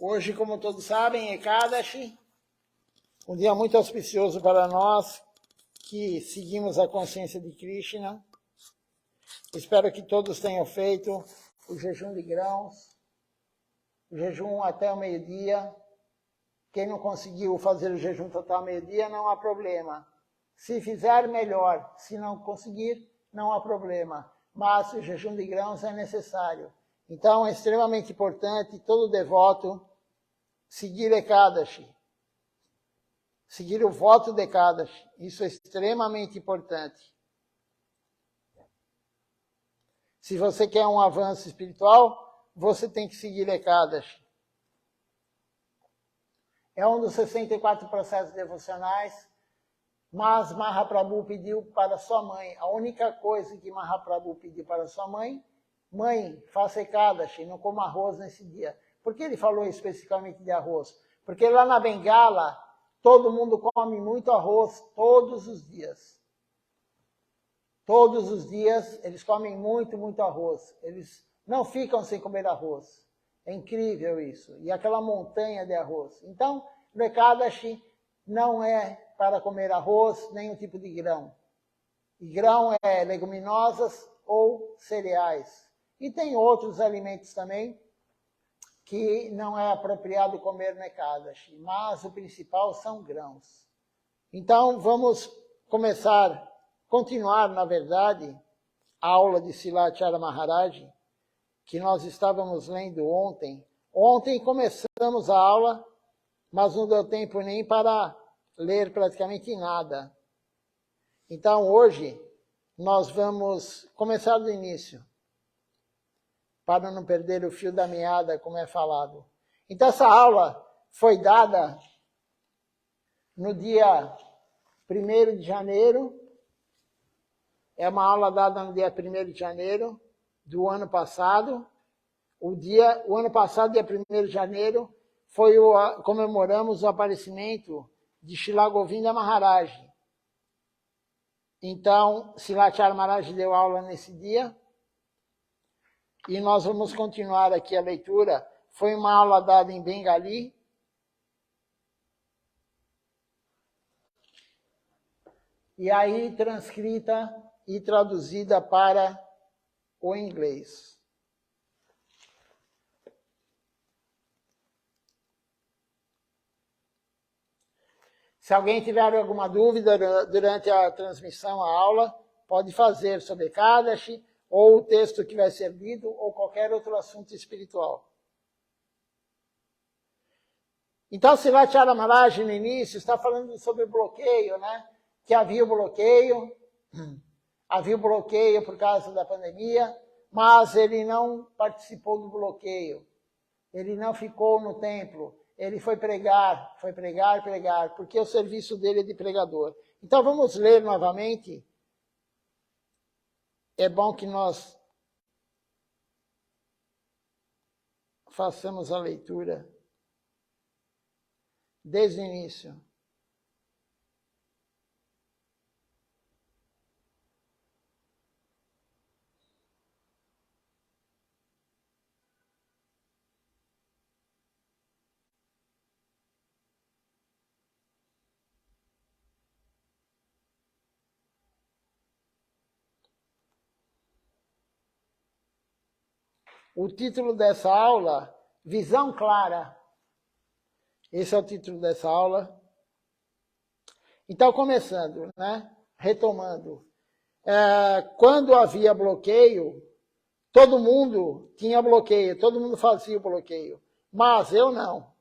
Hoje, como todos sabem, é Ekadashi, um dia muito auspicioso para nós que seguimos a consciência de Krishna. Espero que todos tenham feito o jejum de grãos, o jejum até o meio-dia. Quem não conseguiu fazer o jejum total ao meio-dia, não há problema. Se fizer, melhor. Se não conseguir, não há problema. Mas o jejum de grãos é necessário. Então, é extremamente importante todo devoto seguir Ekadashi. Seguir o voto de Ekadashi. Isso é extremamente importante. Se você quer um avanço espiritual, você tem que seguir Ekadashi. É um dos 64 processos devocionais, mas Mahaprabhu pediu para sua mãe. A única coisa que Mahaprabhu pediu para sua mãe, mãe, faça Ekadashi, não coma arroz nesse dia. Por que ele falou especificamente de arroz? Porque lá na Bengala, todo mundo come muito arroz todos os dias. Todos os dias eles comem muito arroz. Eles não ficam sem comer arroz. É incrível isso. E aquela montanha de arroz. Então, o Ekadashi não é para comer arroz, nenhum tipo de grão. E grão é leguminosas ou cereais. E tem outros alimentos também que não é apropriado comer no Ekadashi. Mas o principal são grãos. Então, vamos continuar, na verdade, a aula de Silacharya Maharaj, que nós estávamos lendo ontem. Ontem começamos a aula, mas não deu tempo nem para ler praticamente nada. Então, hoje, nós vamos começar do início, para não perder o fio da meada, como é falado. Então, essa aula foi dada no dia 1º de janeiro. É uma aula dada no dia 1º de janeiro do ano passado. O ano passado, dia 1º de janeiro, comemoramos o aparecimento de Srila Govinda Maharaj. Então, Silacharya Maharaj deu aula nesse dia. E nós vamos continuar aqui a leitura. Foi uma aula dada em Bengali. E aí, transcrita e traduzida para o inglês. Se alguém tiver alguma dúvida durante a transmissão, a aula, pode fazer sobre Ekadashi, ou o texto que vai ser lido, ou qualquer outro assunto espiritual. Então, Silacharya Maharaj, no início, está falando sobre bloqueio, né? Que havia bloqueio por causa da pandemia, mas ele não participou do bloqueio. Ele não ficou no templo. Ele foi pregar, porque o serviço dele é de pregador. Então, vamos ler novamente. É bom que nós façamos a leitura desde o início. O título dessa aula, Visão Clara. Esse é o título dessa aula. Então, começando, né? Retomando. Quando havia bloqueio, todo mundo tinha bloqueio, todo mundo fazia o bloqueio. Mas eu não,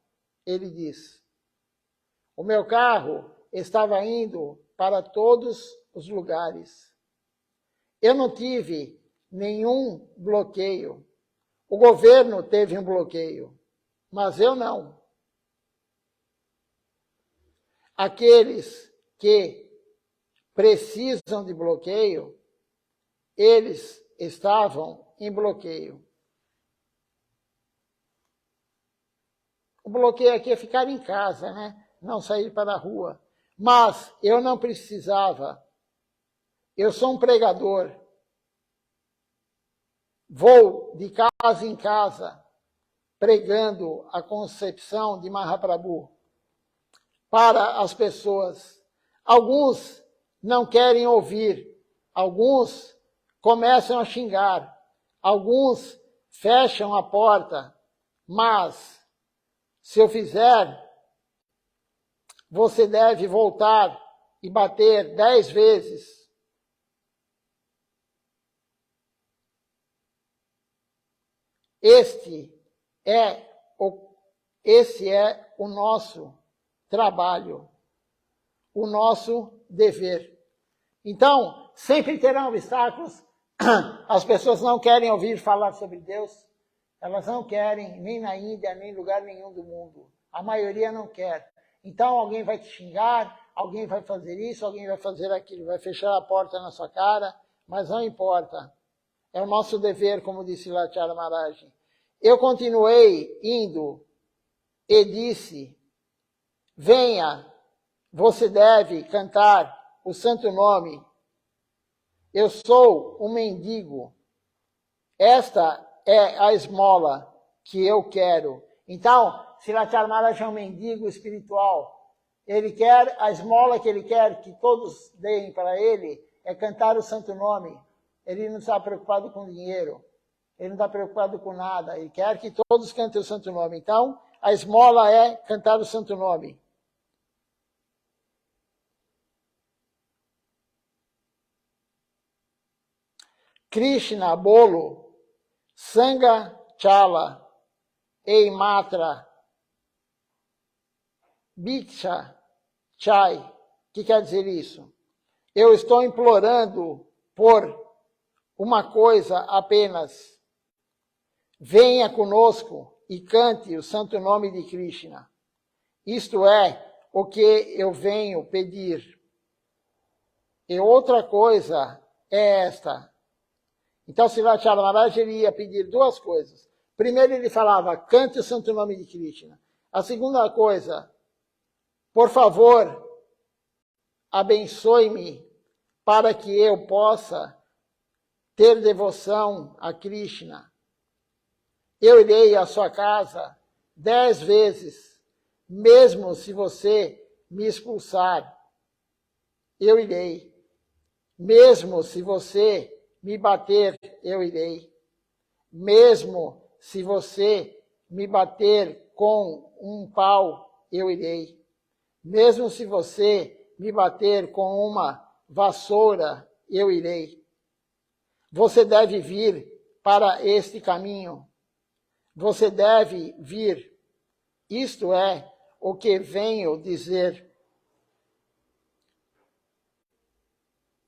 ele diz. O meu carro estava indo para todos os lugares. Eu não tive nenhum bloqueio. O governo teve um bloqueio, mas eu não. Aqueles que precisam de bloqueio, eles estavam em bloqueio. O bloqueio aqui é ficar em casa, né? Não sair para a rua. Mas eu não precisava. Eu sou um pregador. Vou de casa em casa, pregando a concepção de Mahaprabhu para as pessoas. Alguns não querem ouvir, alguns começam a xingar, alguns fecham a porta, mas se eu fizer, você deve voltar e bater 10 vezes. Esse é o nosso trabalho, o nosso dever. Então, sempre terão obstáculos. As pessoas não querem ouvir falar sobre Deus. Elas não querem, nem na Índia, nem em lugar nenhum do mundo. A maioria não quer. Então, alguém vai te xingar, alguém vai fazer isso, alguém vai fazer aquilo, vai fechar a porta na sua cara, mas não importa. É o nosso dever, como disse Lachara Maharaj. Eu continuei indo e disse, venha, você deve cantar o santo nome. Eu sou um mendigo. Esta é a esmola que eu quero. Então, Lachara Maharaj é um mendigo espiritual. Ele quer, a esmola que ele quer que todos deem para ele é cantar o santo nome. Ele não está preocupado com dinheiro. Ele não está preocupado com nada. Ele quer que todos cantem o santo nome. Então, a esmola é cantar o santo nome. Krishna, bolo, Sangha, chala, Eimatra, Bhiksha, chai. O que quer dizer isso? Eu estou implorando por uma coisa apenas. Venha conosco e cante o santo nome de Krishna. Isto é o que eu venho pedir. E outra coisa é esta. Então, Lachara Maharaj ia pedir duas coisas. Primeiro, ele falava, cante o santo nome de Krishna. A segunda coisa, por favor, abençoe-me para que eu possa ter devoção a Krishna. Eu irei à sua casa 10 vezes, mesmo se você me expulsar. Eu irei. Mesmo se você me bater, eu irei. Mesmo se você me bater com um pau, eu irei. Mesmo se você me bater com uma vassoura, eu irei. Você deve vir para este caminho. Você deve vir. Isto é o que venho dizer.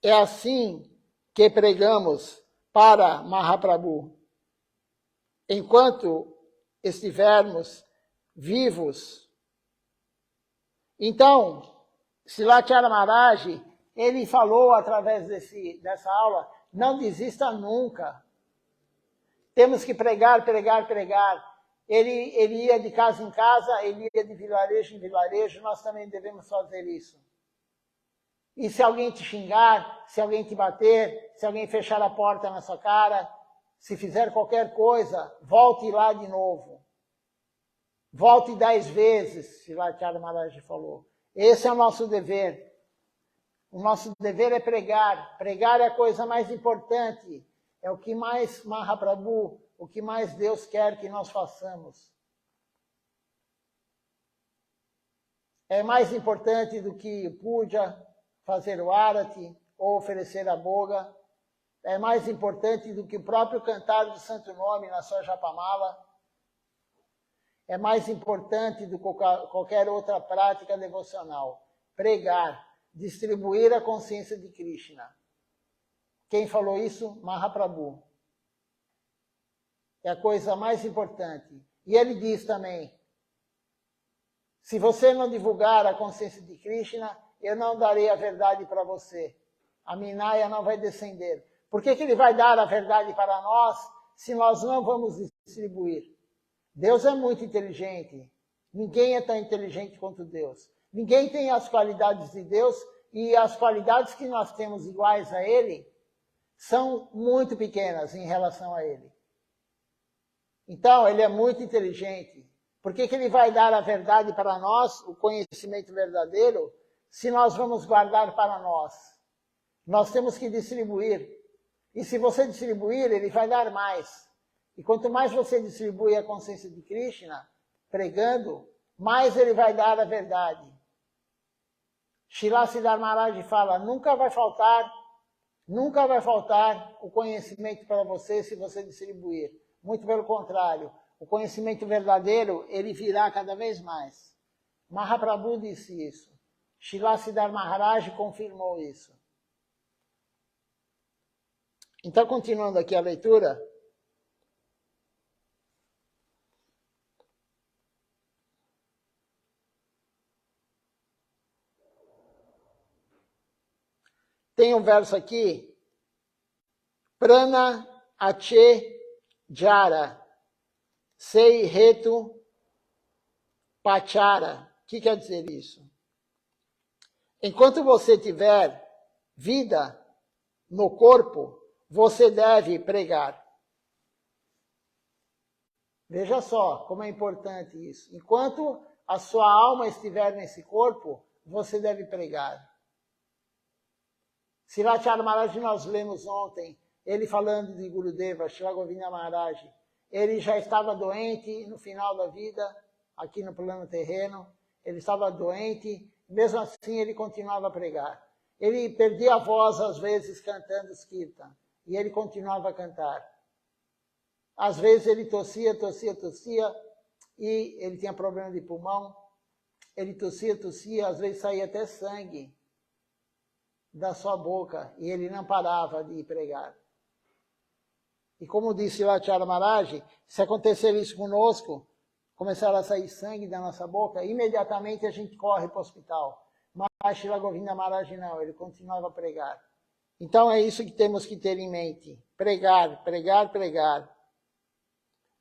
É assim que pregamos para Mahaprabhu. Enquanto estivermos vivos. Então, Lachara Maharaj, ele falou através dessa aula, não desista nunca. Temos que pregar, pregar, pregar. Ele ia de casa em casa, ele ia de vilarejo em vilarejo, nós também devemos fazer isso. E se alguém te xingar, se alguém te bater, se alguém fechar a porta na sua cara, se fizer qualquer coisa, volte lá de novo. Volte 10 vezes, Lachara Maharaj falou. Esse é o nosso dever. O nosso dever é pregar. Pregar é a coisa mais importante. É o que mais Mahaprabhu, o que mais Deus quer que nós façamos. É mais importante do que puja, fazer o arati ou oferecer a boga. É mais importante do que o próprio cantar do santo nome na sua japamala. É mais importante do que qualquer outra prática devocional. Pregar, distribuir a consciência de Krishna. Quem falou isso? Mahaprabhu. É a coisa mais importante. E ele diz também, se você não divulgar a consciência de Krishna, eu não darei a verdade para você. A Minaya não vai descender. Por que ele vai dar a verdade para nós, se nós não vamos distribuir? Deus é muito inteligente. Ninguém é tão inteligente quanto Deus. Ninguém tem as qualidades de Deus, e as qualidades que nós temos iguais a Ele são muito pequenas em relação a Ele. Então, ele é muito inteligente. Por que ele vai dar a verdade para nós, o conhecimento verdadeiro, se nós vamos guardar para nós? Nós temos que distribuir. E se você distribuir, ele vai dar mais. E quanto mais você distribui a consciência de Krishna, pregando, mais ele vai dar a verdade. Srila Siddhartha Maharaj fala, nunca vai faltar o conhecimento para você se você distribuir. Muito pelo contrário, o conhecimento verdadeiro, ele virá cada vez mais. Mahaprabhu disse isso. Srila Siddhartha Maharaj confirmou isso. Então, continuando aqui a leitura. Tem um verso aqui. Prana ache jara. Sei retu pachara. O que quer dizer isso? Enquanto você tiver vida no corpo, você deve pregar. Veja só como é importante isso. Enquanto a sua alma estiver nesse corpo, você deve pregar. Srilacharya Maharaj, nós lemos ontem, ele falando de Gurudeva, Srila Govinda Maharaj. Ele já estava doente no final da vida, aqui no plano terreno. Ele estava doente, mesmo assim ele continuava a pregar. Ele perdia a voz às vezes cantando os kirtan, e ele continuava a cantar. Às vezes ele tossia, e ele tinha problema de pulmão. Ele tossia, às vezes saía até sangue da sua boca, e ele não parava de pregar. E como disse Srilacharya Maharaj, se acontecer isso conosco, começar a sair sangue da nossa boca, imediatamente a gente corre para o hospital. Mas Srila Govinda Maharaj não, ele continuava a pregar. Então é isso que temos que ter em mente. Pregar, pregar, pregar.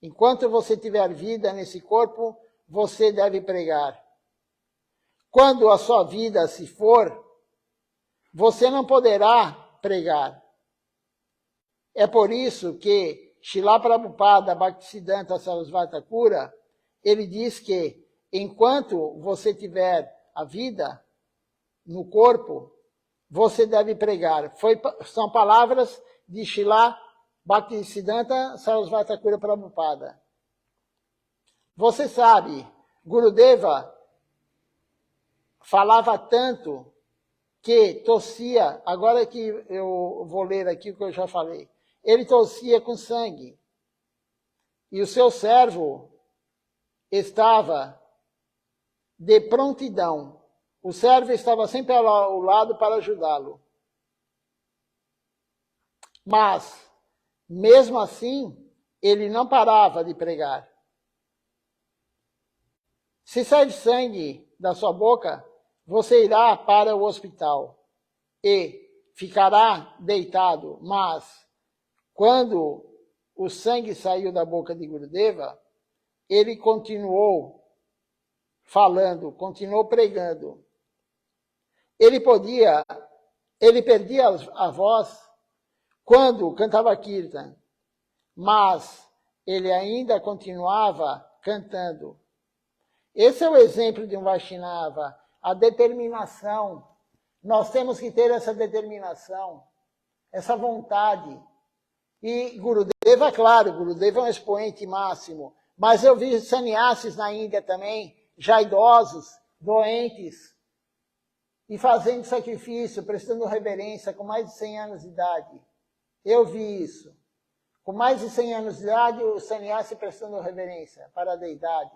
Enquanto você tiver vida nesse corpo, você deve pregar. Quando a sua vida se for, você não poderá pregar. É por isso que Srila Prabhupada Bhaktisiddhanta Sarasvati Thakura, ele diz que enquanto você tiver a vida no corpo, você deve pregar. São palavras de Srila Bhaktisiddhanta Sarasvati Thakura Prabhupada. Você sabe, Gurudeva falava tanto que tossia, agora que eu vou ler aqui o que eu já falei, ele tossia com sangue. E o seu servo estava de prontidão. O servo estava sempre ao lado para ajudá-lo. Mas, mesmo assim, ele não parava de pregar. Se sair sangue da sua boca, você irá para o hospital e ficará deitado. Mas, quando o sangue saiu da boca de Gurudeva, ele continuou falando, continuou pregando. Ele perdia a voz quando cantava Kirtan, mas ele ainda continuava cantando. Esse é o exemplo de um Vaishnava, a determinação. Nós temos que ter essa determinação, essa vontade. E Gurudeva, claro, Gurudeva é um expoente máximo, mas eu vi sannyasis na Índia também, já idosos, doentes, e fazendo sacrifício, prestando reverência com mais de 100 anos de idade. Eu vi isso. Com mais de 100 anos de idade, o sannyasi prestando reverência para a deidade,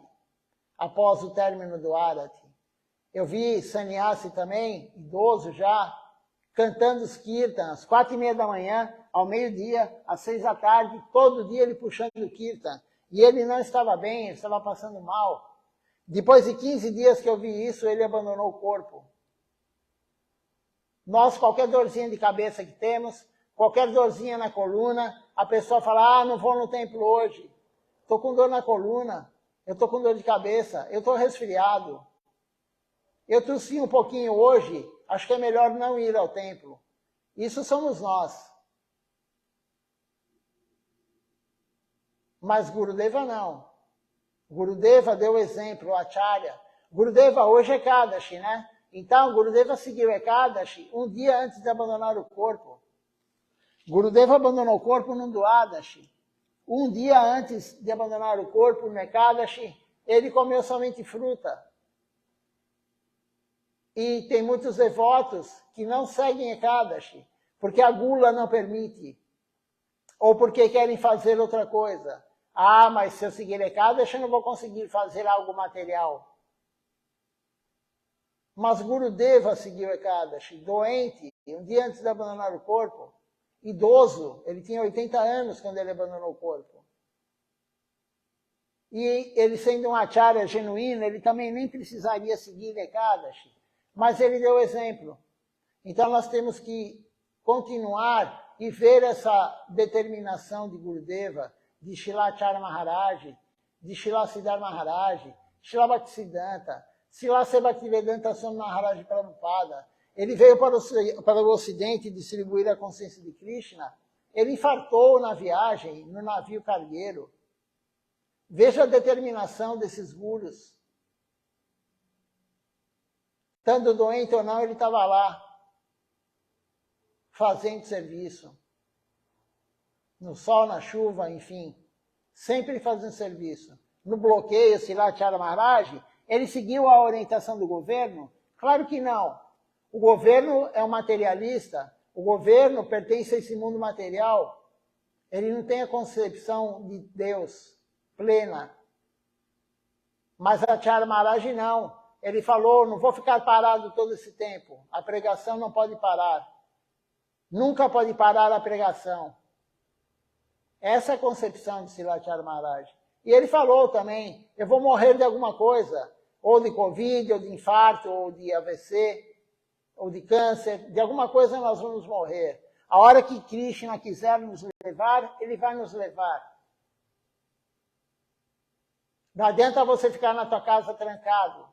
após o término do Arati. Eu vi sannyasi também, idoso já, cantando os kirtans, às 4:30 da manhã, ao meio-dia, às 6 da tarde, todo dia ele puxando o kirtan. E ele não estava bem, ele estava passando mal. Depois de 15 dias que eu vi isso, ele abandonou o corpo. Nós, qualquer dorzinha de cabeça que temos, qualquer dorzinha na coluna, a pessoa fala, não vou no templo hoje, estou com dor na coluna, eu estou com dor de cabeça, eu estou resfriado, eu tossi um pouquinho hoje, acho que é melhor não ir ao templo. Isso somos nós. Mas Gurudeva não. Gurudeva deu exemplo, o Acharya. Gurudeva hoje é Ekadashi, né? Então, Gurudeva seguiu Ekadashi um dia antes de abandonar o corpo. Gurudeva abandonou o corpo no Dwadashi. Um dia antes de abandonar o corpo, no Ekadashi, ele comeu somente fruta. E tem muitos devotos que não seguem Ekadashi, porque a gula não permite. Ou porque querem fazer outra coisa. Ah, mas se eu seguir Ekadashi, eu não vou conseguir fazer algo material. Mas Gurudeva seguiu Ekadashi, doente, um dia antes de abandonar o corpo, idoso, ele tinha 80 anos quando ele abandonou o corpo. E ele sendo um acharya genuíno, ele também nem precisaria seguir Ekadashi, mas ele deu exemplo. Então nós temos que continuar e ver essa determinação de Gurudeva, de Srila Acharya Maharaj, de Srila Siddhar Maharaj, Srila Bhaktisiddhanta, Srila Bhaktivedanta Swami Maharaj Prabhupada. Ele veio para o Ocidente distribuir a consciência de Krishna. Ele infartou na viagem, no navio cargueiro. Veja a determinação desses gurus. Estando doente ou não, ele estava lá, fazendo serviço. No sol, na chuva, enfim. Sempre fazendo serviço. No bloqueio, Srila Acharya Maharaj, ele seguiu a orientação do governo? Claro que não. O governo é um materialista. O governo pertence a esse mundo material. Ele não tem a concepção de Deus plena. Mas Acharya Maharaj não. Ele falou, não vou ficar parado todo esse tempo. A pregação não pode parar. Nunca pode parar a pregação. Essa é a concepção de Srila Acharya Maharaj. E ele falou também, eu vou morrer de alguma coisa, ou de Covid, ou de infarto, ou de AVC, ou de câncer, de alguma coisa nós vamos morrer. A hora que Krishna quiser nos levar, ele vai nos levar. Não adianta você ficar na tua casa trancado.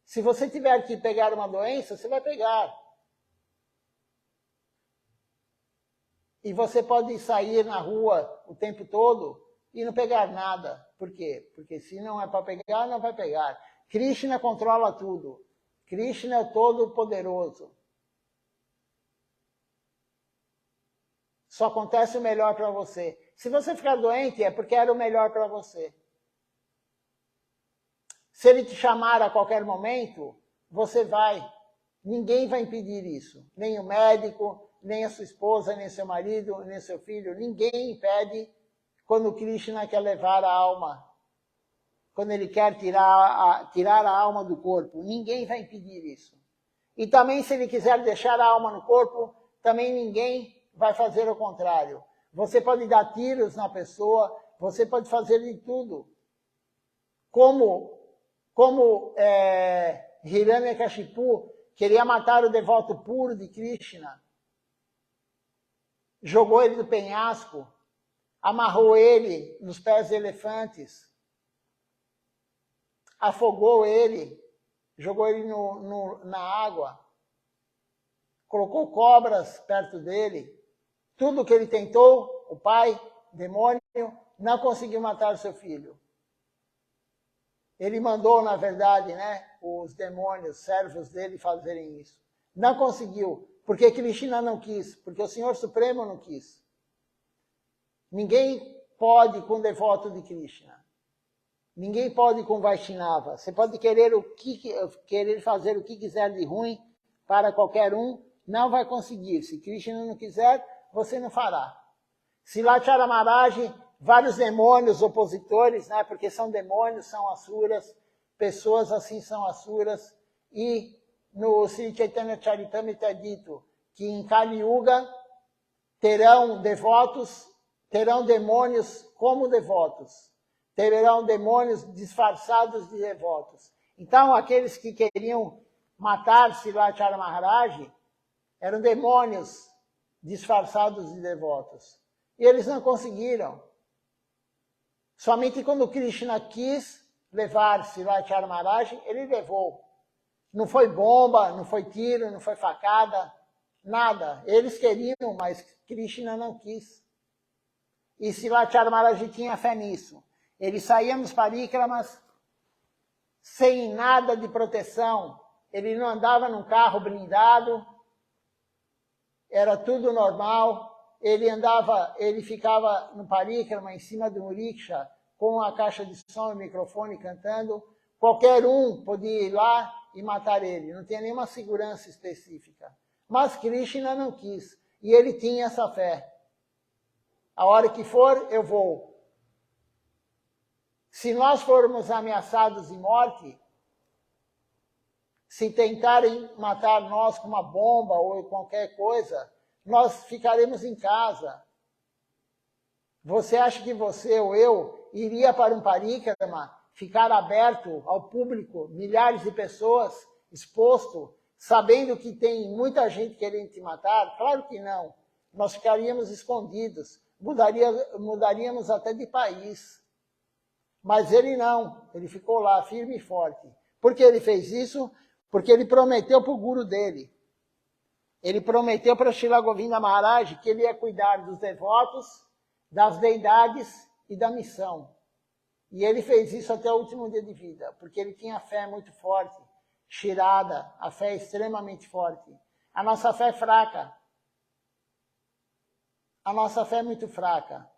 Se você tiver que pegar uma doença, você vai pegar. E você pode sair na rua o tempo todo e não pegar nada. Por quê? Porque se não é para pegar, não vai pegar. Krishna controla tudo. Krishna é o Todo-Poderoso. Só acontece o melhor para você. Se você ficar doente, é porque era o melhor para você. Se ele te chamar a qualquer momento, você vai. Ninguém vai impedir isso. Nem o médico, nem a sua esposa, nem seu marido, nem seu filho. Ninguém impede quando Krishna quer levar a alma. Quando ele quer tirar a alma do corpo. Ninguém vai impedir isso. E também, se ele quiser deixar a alma no corpo, também ninguém vai fazer o contrário. Você pode dar tiros na pessoa, você pode fazer de tudo. Como Hiranyakashipu queria matar o devoto puro de Krishna, jogou ele do penhasco, amarrou ele nos pés de elefantes, afogou ele, jogou ele na água, colocou cobras perto dele. Tudo que ele tentou, o pai, demônio, não conseguiu matar seu filho. Ele mandou, na verdade, os demônios, servos dele, fazerem isso. Não conseguiu, porque Krishna não quis, porque o Senhor Supremo não quis. Ninguém pode com devoto de Krishna. Ninguém pode com Vaishnava. Você pode querer fazer o que quiser de ruim para qualquer um, não vai conseguir. Se Krishna não quiser, você não fará. Srila Acharya Maharaj, vários demônios opositores, porque são demônios, são asuras, pessoas assim são asuras, e no Sri Chaitanya Charitamrita é dito que em Kali Yuga terão demônios como devotos, terão demônios disfarçados de devotos. Então, aqueles que queriam matar Srila Acharya Maharaj eram demônios disfarçados de devotos. E eles não conseguiram. Somente quando Krishna quis levar Srila Acharya Maharaj, ele levou. Não foi bomba, não foi tiro, não foi facada, nada. Eles queriam, mas Krishna não quis. E Silachara Maharaj tinha fé nisso. Ele saía nos parikramas sem nada de proteção. Ele não andava num carro blindado. Era tudo normal. Ele ficava no parikrama em cima do rickshaw com a caixa de som e microfone cantando. Qualquer um podia ir lá e matar ele. Não tinha nenhuma segurança específica. Mas Krishna não quis. E ele tinha essa fé. A hora que for, eu vou. Se nós formos ameaçados de morte, se tentarem matar nós com uma bomba ou qualquer coisa, nós ficaremos em casa. Você acha que você ou eu iria para um parikrama, ficar aberto ao público, milhares de pessoas, exposto, sabendo que tem muita gente querendo te matar? Claro que não. Nós ficaríamos escondidos, mudaríamos até de país. Mas ele não, ele ficou lá firme e forte. Por que ele fez isso? Porque ele prometeu para o guru dele. Ele prometeu para Srila Govinda Maharaj que ele ia cuidar dos devotos, das deidades e da missão. E ele fez isso até o último dia de vida, porque ele tinha fé muito forte, Shirada, a fé extremamente forte. A nossa fé é fraca. A nossa fé é muito fraca.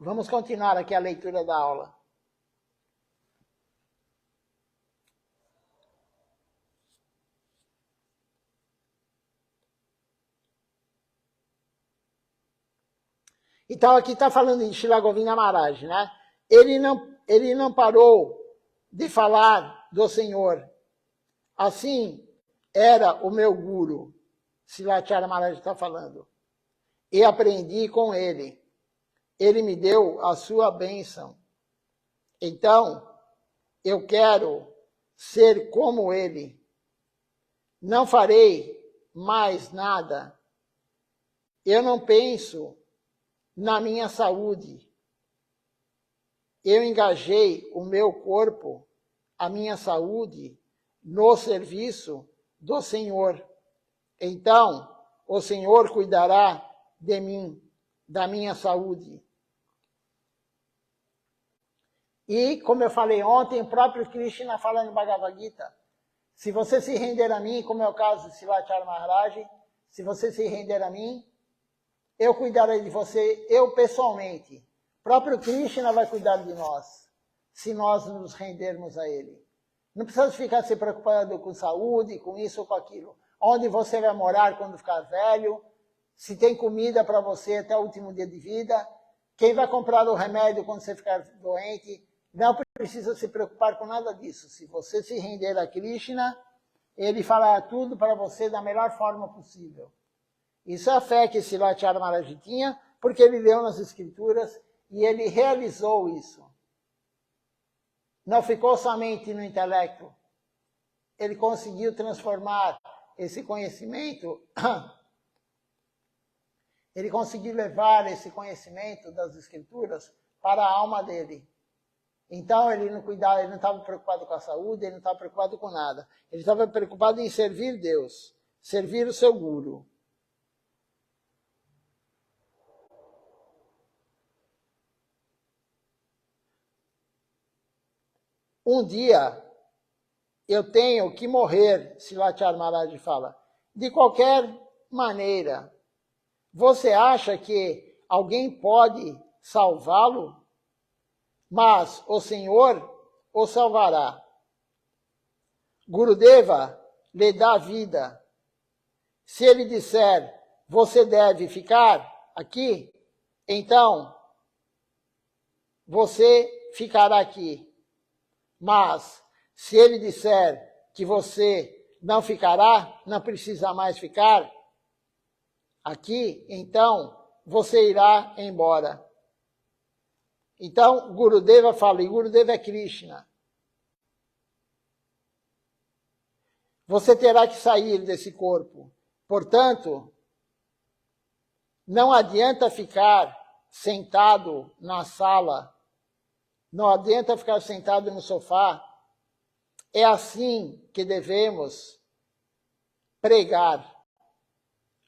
Vamos continuar aqui a leitura da aula. Então aqui está falando de Srila Govinda Maharaj, né? Ele não parou de falar do Senhor. Assim era o meu guru, Silachara Maharaj está falando. E aprendi com ele. Ele me deu a sua bênção. Então, eu quero ser como ele. Não farei mais nada. Eu não penso na minha saúde. Eu engajei o meu corpo, a minha saúde, no serviço do Senhor. Então, o Senhor cuidará de mim, da minha saúde. E, como eu falei ontem, o próprio Krishna fala no Bhagavad Gita, se você se render a mim, como é o caso de Silachara Maharaj, se você se render a mim, eu cuidarei de você, eu pessoalmente. O próprio Krishna vai cuidar de nós, se nós nos rendermos a ele. Não precisa ficar se preocupando com saúde, com isso ou com aquilo. Onde você vai morar quando ficar velho, se tem comida para você até o último dia de vida, quem vai comprar o remédio quando você ficar doente. Não precisa se preocupar com nada disso. Se você se render a Krishna, ele fará tudo para você da melhor forma possível. Isso é a fé que Silachara Maharaj tinha, porque ele leu nas Escrituras e ele realizou isso. Não ficou somente no intelecto. Ele conseguiu transformar esse conhecimento, ele conseguiu levar esse conhecimento das Escrituras para a alma dele. Então ele não cuidava, ele não estava preocupado com a saúde, ele não estava preocupado com nada. Ele estava preocupado em servir Deus, servir o seu guru. Um dia eu tenho que morrer, Silachara Maharaj fala, de qualquer maneira. Você acha que alguém pode salvá-lo? Mas o Senhor o salvará. Gurudeva lhe dá vida. Se ele disser, você deve ficar aqui, então você ficará aqui. Mas se ele disser que você não ficará, não precisa mais ficar aqui, então você irá embora. Então, Gurudeva fala, e Gurudeva é Krishna. Você terá que sair desse corpo. Portanto, não adianta ficar sentado na sala, não adianta ficar sentado no sofá. É assim que devemos pregar.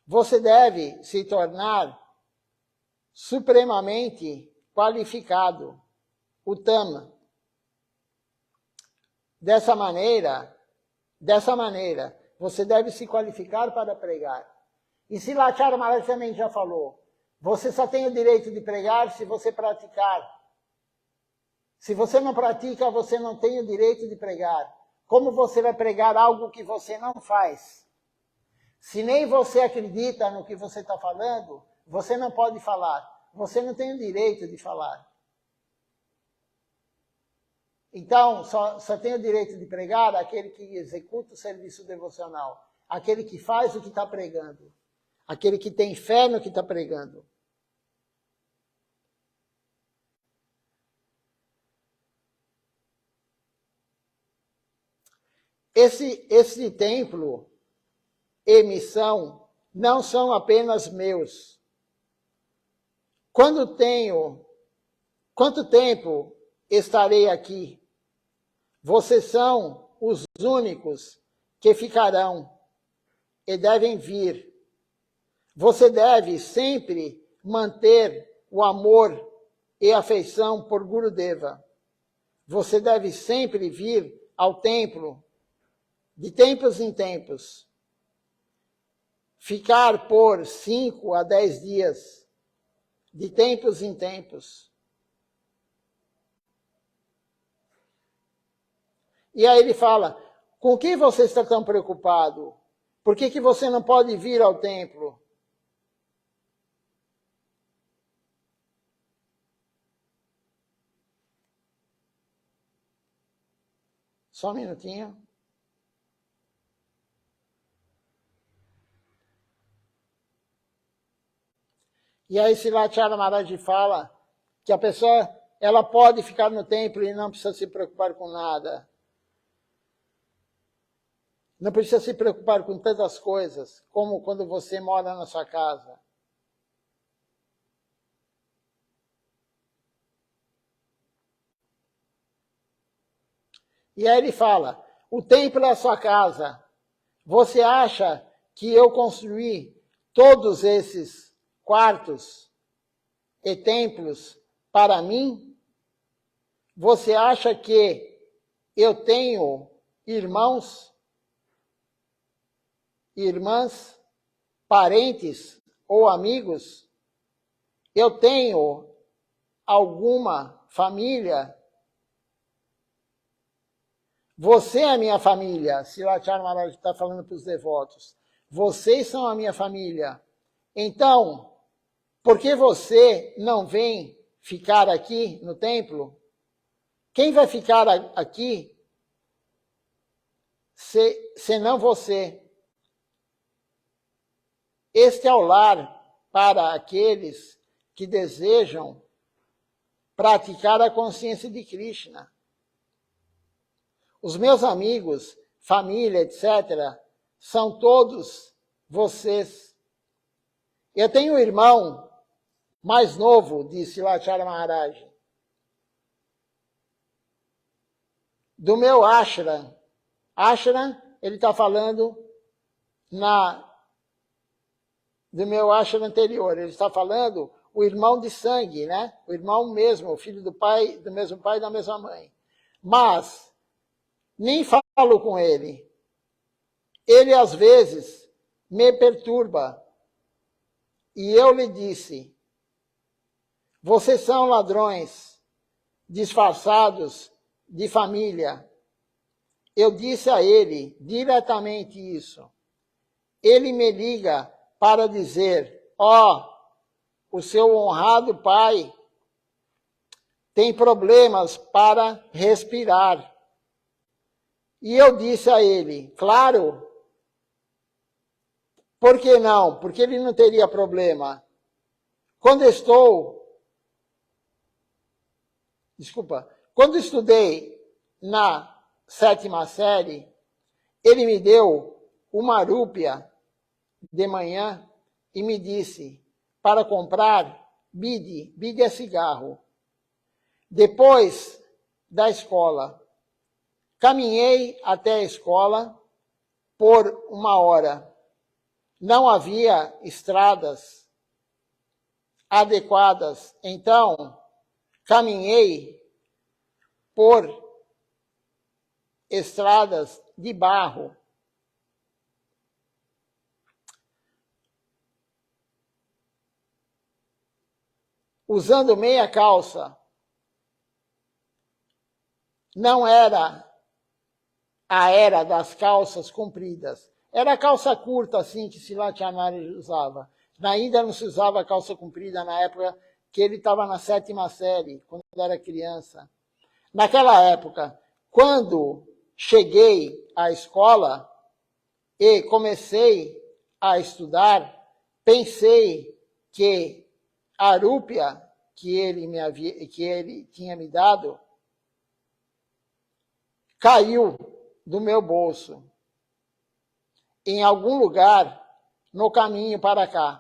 Você deve se tornar supremamente qualificado, o Tama. Dessa maneira, você deve se qualificar para pregar. E Silachara Maharaj também já falou, você só tem o direito de pregar se você praticar. Se você não pratica, você não tem o direito de pregar. Como você vai pregar algo que você não faz? Se nem você acredita no que você está falando, você não pode falar. Você não tem o direito de falar. Então, só tem o direito de pregar aquele que executa o serviço devocional. Aquele que faz o que está pregando. Aquele que tem fé no que está pregando. Esse templo e missão não são apenas meus. Quanto tempo estarei aqui? Vocês são os únicos que ficarão e devem vir. Você deve sempre manter o amor e afeição por Gurudeva. Você deve sempre vir ao templo, de tempos em tempos. Ficar por 5 a 10 dias, de tempos em tempos. E aí ele fala, com que você está tão preocupado? Por que você não pode vir ao templo? Só um minutinho. E aí Silachara Maharaj fala que a pessoa ela pode ficar no templo e não precisa se preocupar com nada. Não precisa se preocupar com tantas coisas, como quando você mora na sua casa. E aí ele fala, o templo é a sua casa. Você acha que eu construí todos esses quartos e templos para mim? Você acha que eu tenho irmãos, irmãs, parentes ou amigos? Eu tenho alguma família? Você é a minha família, Silachara Maharaj está falando para os devotos. Vocês são a minha família. Então, por que você não vem ficar aqui no templo? Quem vai ficar aqui senão você? Este é o lar para aqueles que desejam praticar a consciência de Krishna. Os meus amigos, família, etc., são todos vocês. Eu tenho um irmão mais novo, disse Silachara Maharaj, do meu ashram. Ashram, ele está falando do meu ashram anterior. Ele está falando o irmão de sangue, né? O irmão mesmo, o filho do pai, do mesmo pai e da mesma mãe. Mas nem falo com ele. Ele, às vezes, me perturba. E eu lhe disse, vocês são ladrões, disfarçados de família. Eu disse a ele diretamente isso. Ele me liga para dizer, o seu honrado pai tem problemas para respirar. E eu disse a ele, claro, por que não? Porque ele não teria problema. Quando estudei na 7ª série, ele me deu uma rúpia de manhã e me disse para comprar bide é cigarro. Depois da escola, caminhei até a escola por 1 hora. Não havia estradas adequadas, então caminhei por estradas de barro. Usando meia calça. Não era a era das calças compridas. Era a calça curta, assim, que Silat Harmaráji usava. Ainda não se usava calça comprida na época que ele estava na 7ª série, quando era criança. Naquela época, quando cheguei à escola e comecei a estudar, pensei que a rúpia que ele tinha me dado caiu do meu bolso em algum lugar no caminho para cá.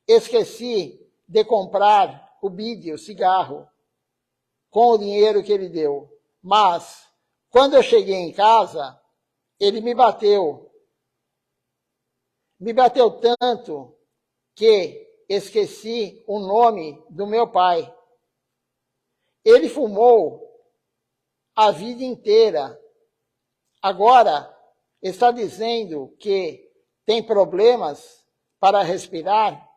Esqueci de comprar o bide, o cigarro, com o dinheiro que ele deu. Mas, quando eu cheguei em casa, ele me bateu. Me bateu tanto que esqueci o nome do meu pai. Ele fumou a vida inteira. Agora está dizendo que tem problemas para respirar.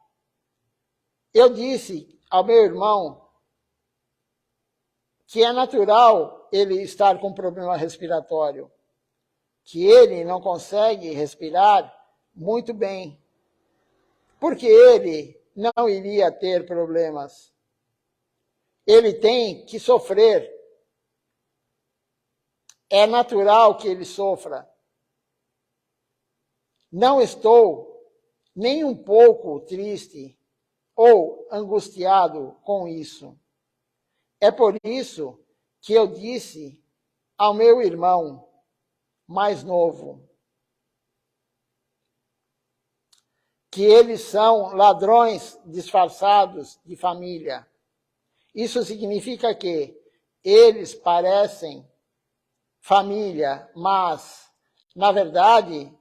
Eu disse ao meu irmão que é natural ele estar com problema respiratório, que ele não consegue respirar muito bem, porque ele não iria ter problemas. Ele tem que sofrer. É natural que ele sofra. Não estou nem um pouco triste ou angustiado com isso. É por isso que eu disse ao meu irmão mais novo que eles são ladrões disfarçados de família. Isso significa que eles parecem família, mas, na verdade,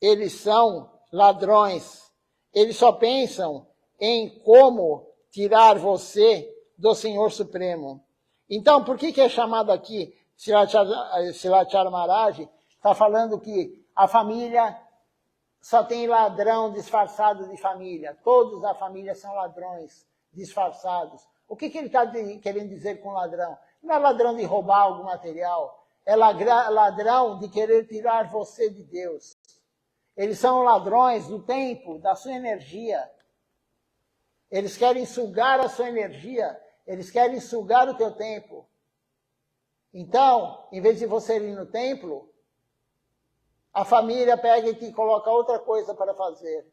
eles são ladrões. Eles só pensam em como tirar você do Senhor Supremo. Então, por que é chamado aqui, Silat Harmaráji está falando que a família só tem ladrão disfarçado de família. Todos da família são ladrões disfarçados. O que ele está querendo dizer com ladrão? Não é ladrão de roubar algum material. É ladrão de querer tirar você de Deus. Eles são ladrões do tempo, da sua energia. Eles querem sugar a sua energia. Eles querem sugar o teu tempo. Então, em vez de você ir no templo, a família pega e te coloca outra coisa para fazer.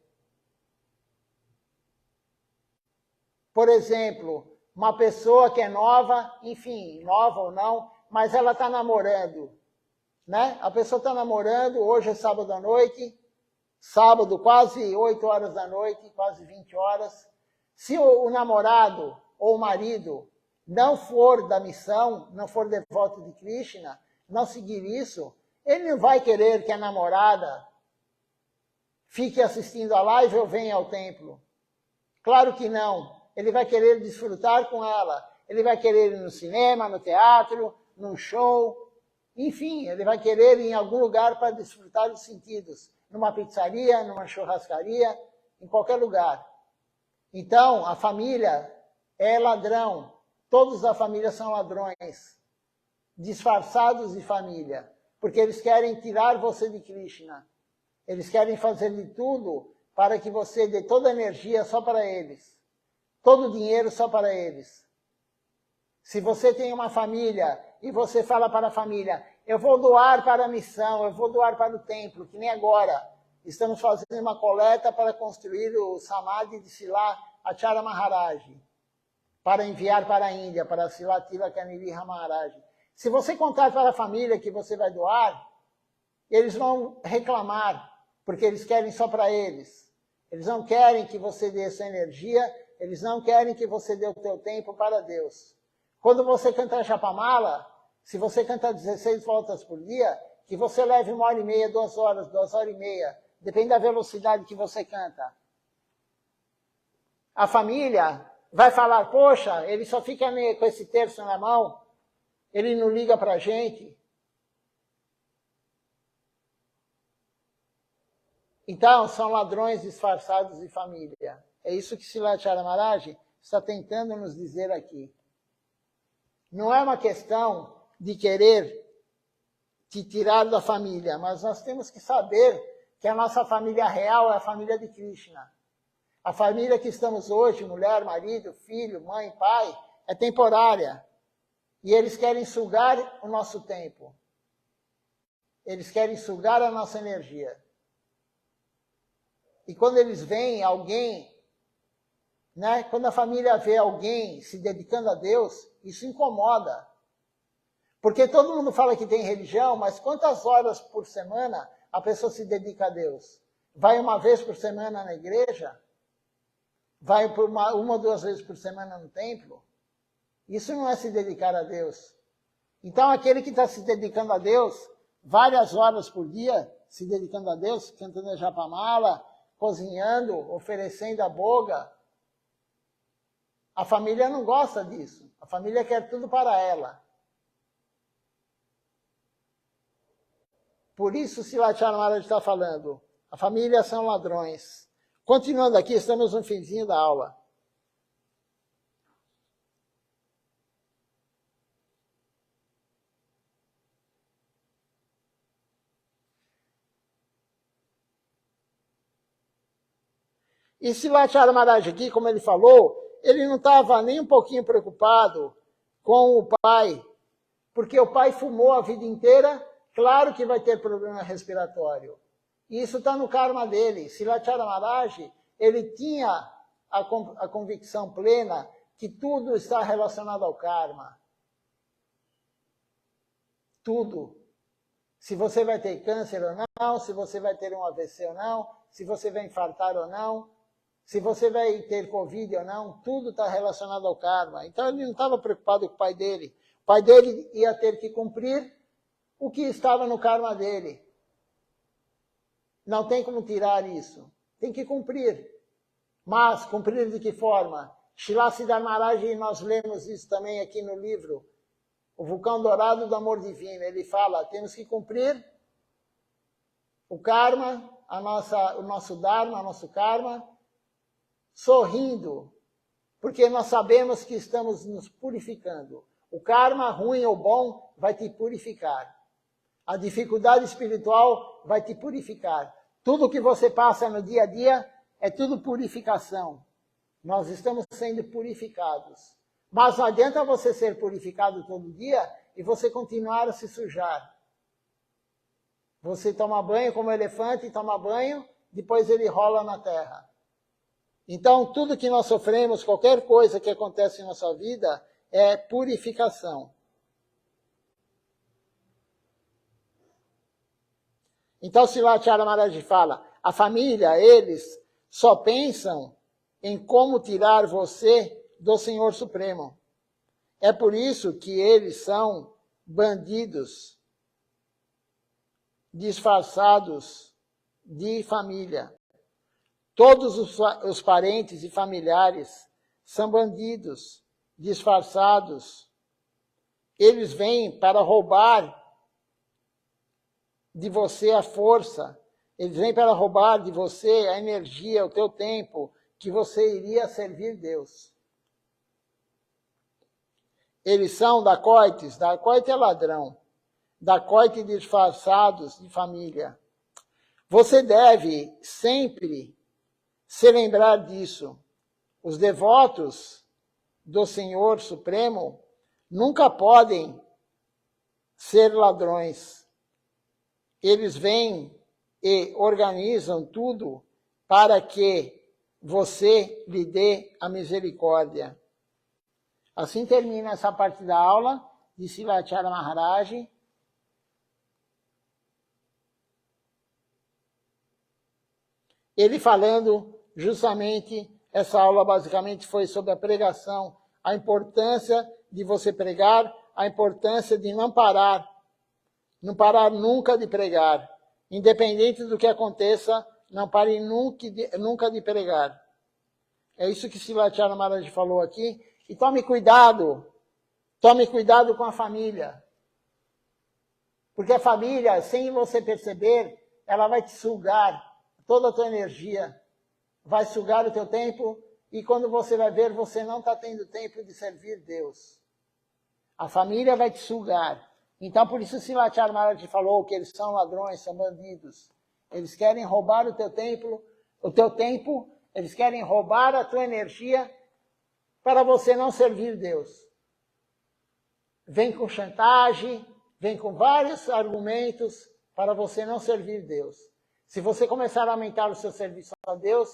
Por exemplo, uma pessoa que é nova, enfim, nova ou não, mas ela está namorando, né? A pessoa está namorando, hoje é sábado à noite, sábado quase 8 horas da noite, quase 20 horas. Se o namorado ou o marido não for da missão, não for devoto de Krishna, não seguir isso, ele não vai querer que a namorada fique assistindo a live ou venha ao templo. Claro que não. Ele vai querer desfrutar com ela. Ele vai querer ir no cinema, no teatro, num show. Enfim, ele vai querer ir em algum lugar para desfrutar dos sentidos. Numa pizzaria, numa churrascaria, em qualquer lugar. Então, a família é ladrão. Todos da família são ladrões. Disfarçados de família. Porque eles querem tirar você de Krishna. Eles querem fazer de tudo para que você dê toda a energia só para eles. Todo o dinheiro só para eles. Se você tem uma família e você fala para a família, eu vou doar para a missão, eu vou doar para o templo, que nem agora. Estamos fazendo uma coleta para construir o Samadhi de Silat Acharya Maharaji, para enviar para a Índia, para Silat Tilakaniri Maharaji. Se você contar para a família que você vai doar, eles vão reclamar, porque eles querem só para eles. Eles não querem que você dê sua energia, eles não querem que você dê o teu tempo para Deus. Quando você canta Japamala, se você canta 16 voltas por dia, que você leve 1h30, 2 horas, 2h30, depende da velocidade que você canta. A família vai falar, poxa, ele só fica com esse terço na mão, ele não liga para a gente. Então, são ladrões disfarçados de família. É isso que Srilacharya Maharaj está tentando nos dizer aqui. Não é uma questão de querer te tirar da família, mas nós temos que saber que a nossa família real é a família de Krishna. A família que estamos hoje, mulher, marido, filho, mãe, pai, é temporária. E eles querem sugar o nosso tempo. Eles querem sugar a nossa energia. E quando eles veem alguém, né, quando a família vê alguém se dedicando a Deus, isso incomoda. Porque todo mundo fala que tem religião, mas quantas horas por semana a pessoa se dedica a Deus? Vai uma vez por semana na igreja? Vai por uma ou 2 vezes por semana no templo? Isso não é se dedicar a Deus. Então aquele que está se dedicando a Deus, várias horas por dia, se dedicando a Deus, cantando a Japamala, cozinhando, oferecendo a boga, a família não gosta disso. A família quer tudo para ela. Por isso, Srilacharya Maharaj está falando, a família são ladrões. Continuando aqui, estamos no finzinho da aula. E Srilacharya Maharaj aqui, como ele falou, ele não estava nem um pouquinho preocupado com o pai, porque o pai fumou a vida inteira, claro que vai ter problema respiratório. E isso está no karma dele. Srilacharya Maharaj, ele tinha a convicção plena que tudo está relacionado ao karma. Tudo. Se você vai ter câncer ou não, se você vai ter um AVC ou não, se você vai infartar ou não, se você vai ter Covid ou não, tudo está relacionado ao karma. Então ele não estava preocupado com o pai dele. O pai dele ia ter que cumprir o que estava no karma dele. Não tem como tirar isso. Tem que cumprir. Mas cumprir de que forma? Srila Siddhar Maharaj, nós lemos isso também aqui no livro, O Vulcão Dourado do Amor Divino. Ele fala, temos que cumprir o karma, o nosso dharma, o nosso karma, sorrindo, porque nós sabemos que estamos nos purificando. O karma, ruim ou bom, vai te purificar. A dificuldade espiritual vai te purificar. Tudo que você passa no dia a dia é tudo purificação. Nós estamos sendo purificados. Mas não adianta você ser purificado todo dia e você continuar a se sujar. Você toma banho como elefante, toma banho, depois ele rola na terra. Então, tudo que nós sofremos, qualquer coisa que acontece em nossa vida, é purificação. Então, Srilacharya Maharaj fala, a família, eles só pensam em como tirar você do Senhor Supremo. É por isso que eles são bandidos, disfarçados de família. Todos os parentes e familiares são bandidos, disfarçados. Eles vêm para roubar de você a força. Eles vêm para roubar de você a energia, o teu tempo, que você iria servir Deus. Eles são dacoites é ladrão, dacoites disfarçados de família. Você deve sempre se lembrar disso. Os devotos do Senhor Supremo nunca podem ser ladrões. Eles vêm e organizam tudo para que você lhe dê a misericórdia. Assim termina essa parte da aula de Srilacharya Maharaj. Ele falando justamente, essa aula basicamente foi sobre a pregação, a importância de você pregar, a importância de não parar. não parar nunca de pregar. Independente do que aconteça, não pare nunca de pregar. É isso que Silathyana Maharaj falou aqui. E tome cuidado com a família. Porque a família, sem você perceber, ela vai te sugar toda a tua energia, vai sugar o teu tempo, e quando você vai ver, você não está tendo tempo de servir Deus. A família vai te sugar. Então, por isso Silathyana Maharaj falou que eles são ladrões, são bandidos. Eles querem roubar o teu tempo, eles querem roubar a tua energia para você não servir Deus. Vem com chantagem, vem com vários argumentos para você não servir Deus. Se você começar a aumentar o seu serviço a Deus,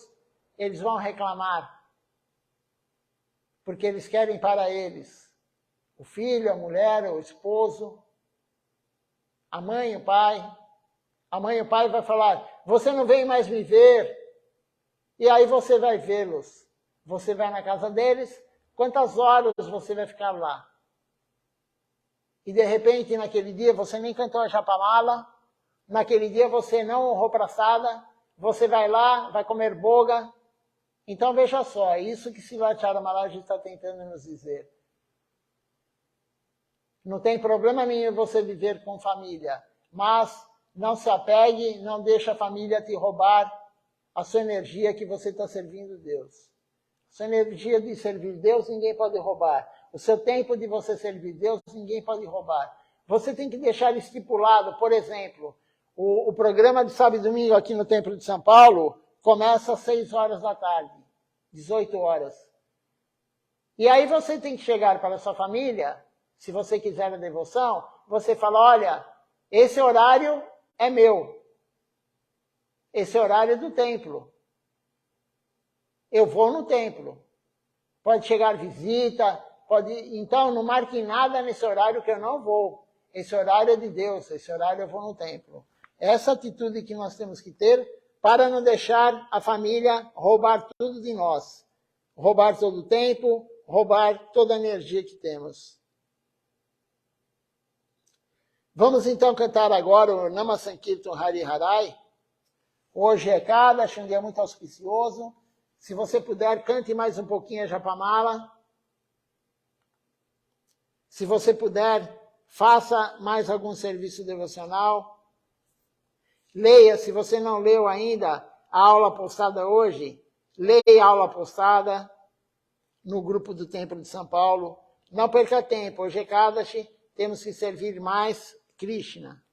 eles vão reclamar. Porque eles querem para eles o filho, a mulher, o esposo, a mãe, o pai. A mãe e o pai vai falar, você não vem mais me ver. E aí você vai vê-los. Você vai na casa deles, quantas horas você vai ficar lá? E de repente, naquele dia, você nem cantou a Japamala, naquele dia você não honrou praçada, você vai lá, vai comer boga. Então veja só, é isso que Silathyana Maharaj está tentando nos dizer. Não tem problema nenhum você viver com família, mas não se apegue, não deixe a família te roubar a sua energia que você está servindo Deus. A sua energia de servir Deus, ninguém pode roubar. O seu tempo de você servir Deus, ninguém pode roubar. Você tem que deixar estipulado, por exemplo, o programa de sábado e domingo aqui no Templo de São Paulo começa às 6 horas da tarde, 18 horas. E aí você tem que chegar para a sua família, se você quiser a devoção, você fala, olha, esse horário é meu. Esse horário é do templo. Eu vou no templo. Pode chegar visita, então não marque nada nesse horário que eu não vou. Esse horário é de Deus, esse horário eu vou no templo. Essa atitude que nós temos que ter para não deixar a família roubar tudo de nós. Roubar todo o tempo, roubar toda a energia que temos. Vamos então cantar agora o Nama Sankirtan Hari Harai. Hoje é Ekadashi, um dia muito auspicioso. Se você puder, cante mais um pouquinho a Japamala. Se você puder, faça mais algum serviço devocional. Leia, se você não leu ainda a aula postada hoje, leia a aula postada no grupo do Templo de São Paulo. Não perca tempo, hoje é Ekadashi, temos que servir mais Krishna.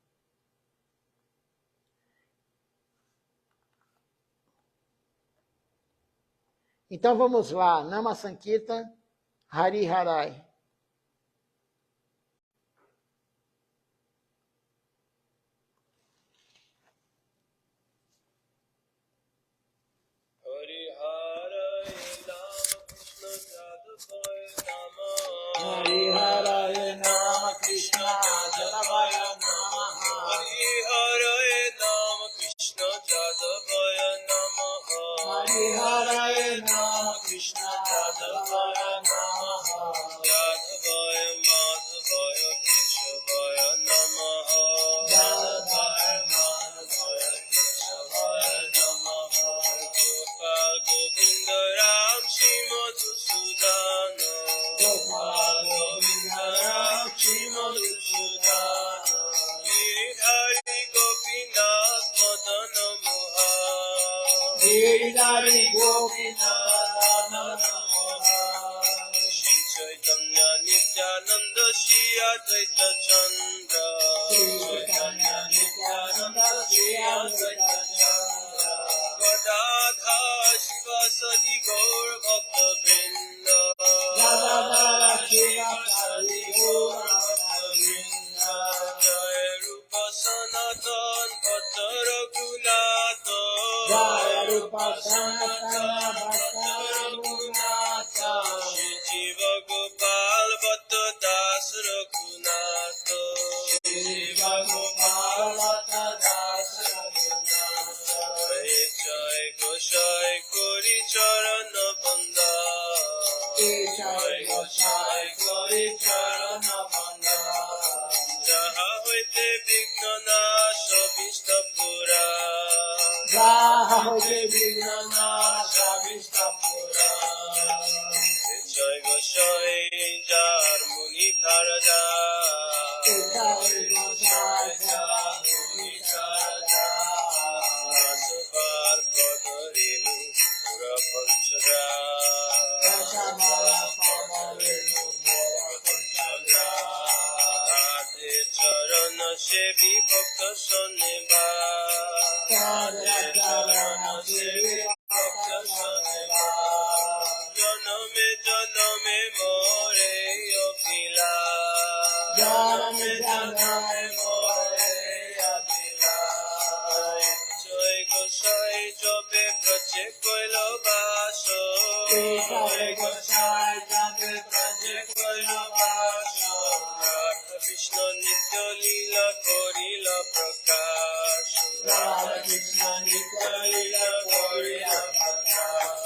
Então vamos lá, Nama Sankirtan Hari Harai. Hari Hare Nama Krishna Jadavaya Namaha. Hari Hare Nama Krishna Jadavaya Namaha. Hari Hare Nama Krishna Jadavaya Namaha. Jadavaya Madhavaya Keshavaya Namaha. Jadavaya Madhavaya Keshavaya Namaha. Gopal Govinda Ram Shri Madhusudana. Gopal Govinda Ram Shri Madhusudana. Giridhari Gopinath Madana Mohan. Giridhari Gopinath Madana Mohan. Shri Chaitanya Nityananda Shri Advaita Chandra. Shri Chaitanya Nityananda Shri Advaita Chandra. Gadadha Shivasadi Gaur Bhakta Vrinda. Gadadha Shivasadi Gaur Bhakta Vrinda. Jaya Rupa Sanatan Bhatta Raghunatha. Jaya Rupa Sanatan Bhatta Raghunatha. Shri Jiva Gopal Bhatta Das Raghunatha. Shri Jiva Gopal Bhatta Das Raghunatha. Jai Jai Goshai Kori Charana Bandha. सेवी भक्त शनिवार तारे चरण सेवी भक्त शनिवार जन्मे जन्मे मोरे अभिलाष जन्मे जन्मे मोरे अभिलाष जय गोसाई जपे ब्रजे কৈলাস जय गोसाई जपे ब्रजे কৈলাস কৃষ্ণ নিত্য লীলা করিলা প্রকাশ কৃষ্ণ নিত্য লীলা করিলা প্রকাশ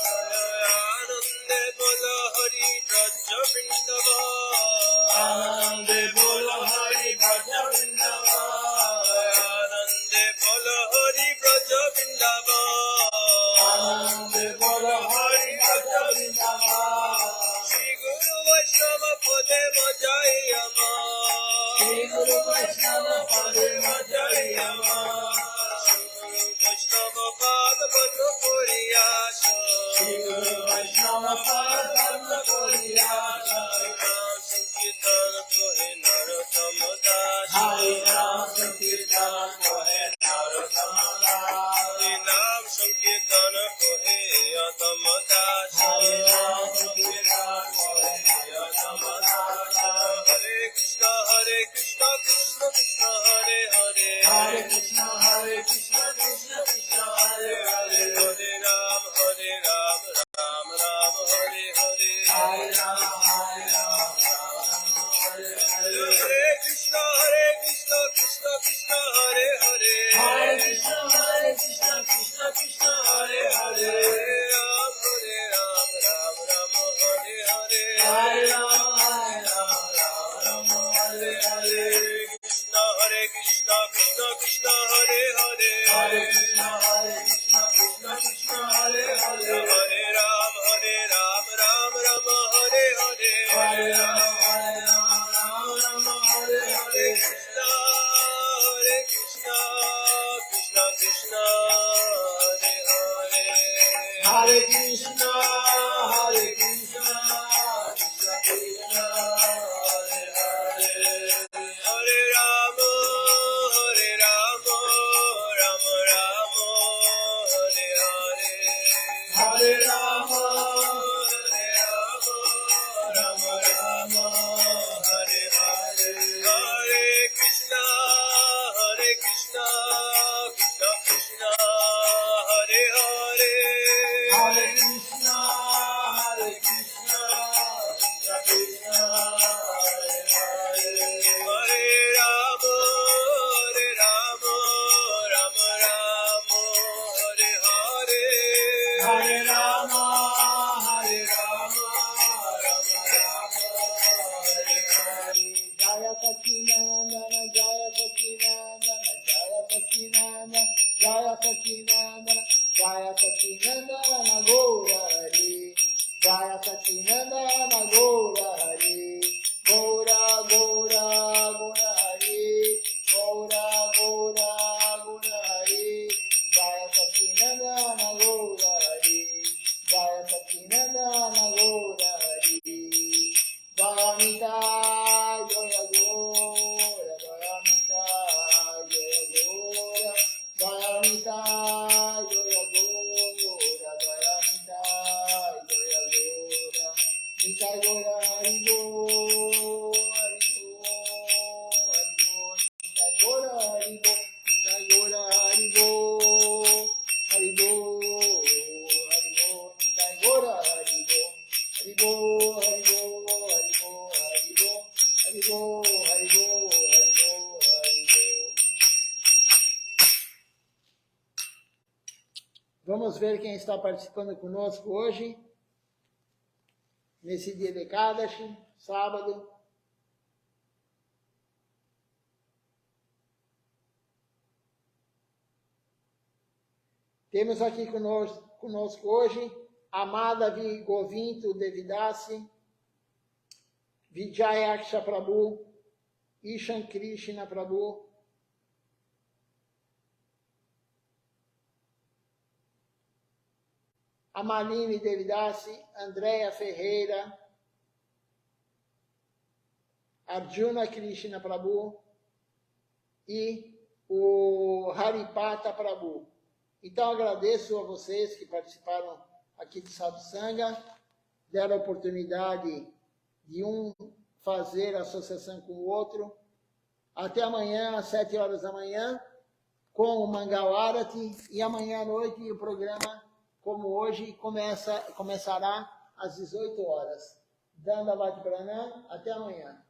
আনন্দে বল হরি ব্রজ বৃন্দাবন আনন্দে বল হরি ব্রজ বৃন্দাবন আনন্দে বল হরি ব্রজ বৃন্দাবন আনন্দে বল হরি ব্রজ বৃন্দাবন শ্রী গুরু বৈষ্ণব পদে মজাই আমার শ্রী গুরু বৈষ্ণব পদে মজাই আমার শ্রী গুরু বৈষ্ণব পদ পদ করিয়াস শ্রী গুরু বৈষ্ণব পদ পদ করিয়াস সংকীর্তন কহে নরোত্তম দাস হরি নাম সংকীর্তন কহে নরোত্তম দাস হরি নাম সংকীর্তন কহে অতম দাস হরি নাম সংকীর্তন কহে অতম দাস হরে কৃষ্ণ কৃষ্ণ কৃষ্ণ হরে হরে হরে কৃষ্ণ কৃষ্ণ কৃষ্ণ হরে হরে হরে রাম রাম রাম হরে হরে হরে রাম রাম হরে হরে হরে কৃষ্ণ কৃষ্ণ কৃষ্ণ হরে হরে হরে কৃষ্ণ কৃষ্ণ কৃষ্ণ হরে হরে রাম রাম রাম হরে হরে হরে রাম রাম হরে হরে কৃষ্ণ কৃষ্ণ কৃষ্ণ হরে হরে হরে কৃষ্ণ কৃষ্ণ কৃষ্ণ হরে হরে হরে রাম রাম রাম হরে হরে হরে রাম রাম হরে হরে কৃষ্ণ কৃষ্ণ কৃষ্ণ হরে হরে হরে কৃষ্ণ কৃষ্ণ কৃষ্ণ হরে হরে হরে রাম রাম রাম হরে হরে হরে রাম রাম রাম হরে হরে হরে কৃষ্ণ কৃষ্ণ কৃষ্ণ হরে হরে হরে কৃষ্ণ কৃষ্ণ কৃষ্ণ হরে হরে হরে রাম রাম রাম হরে হরে হরে রাম রাম রাম হরে হরে জয় সচিনন্দন জয় সচিনন্দন জয় সচিনন্দন জয় সচিনন্দন জয় সচিনন্দন গৌর হরি জয় সচিনন্দন গৌর হরি গৌর গৌর গৌর হরি গৌর গৌর গৌর হরি জয় সচিনন্দন গৌর হরি জয় সচিনন্দন গৌর হরি জয়মিতা জয় গৌর জয়মিতা জয় গৌর জয়মিতা জয় গৌর জয়মিতা জয় গৌর নিতাই গৌর হরি গৌর হরি গৌর নিতাই গৌর হরি গৌর নিতাই গৌর হরি গৌর হরি গৌর হরি গৌর নিতাই গৌর হরি গৌর হরি গৌর হরি গৌর হরি গৌর হরি গৌর Hari gol, Hari gol, Hari gol, Hari gol. Vamos ver quem está participando conosco hoje, nesse dia de Ekadashi, sábado. Temos aqui conosco hoje Amada Govinto Devidasi, Vijaya Aksha Prabhu, Ishan Krishna Prabhu, Amaline Devidasi, Andréa Ferreira, Arjuna Krishna Prabhu, e o Haripata Prabhu. Então, agradeço a vocês que participaram aqui do Sadhusanga, deram a oportunidade de um fazer associação com o outro. Até amanhã, às 7 horas da manhã, com o Mangal Arati, e amanhã à noite o programa, como hoje, começará às 18 horas. Dandavat Pranam, até amanhã.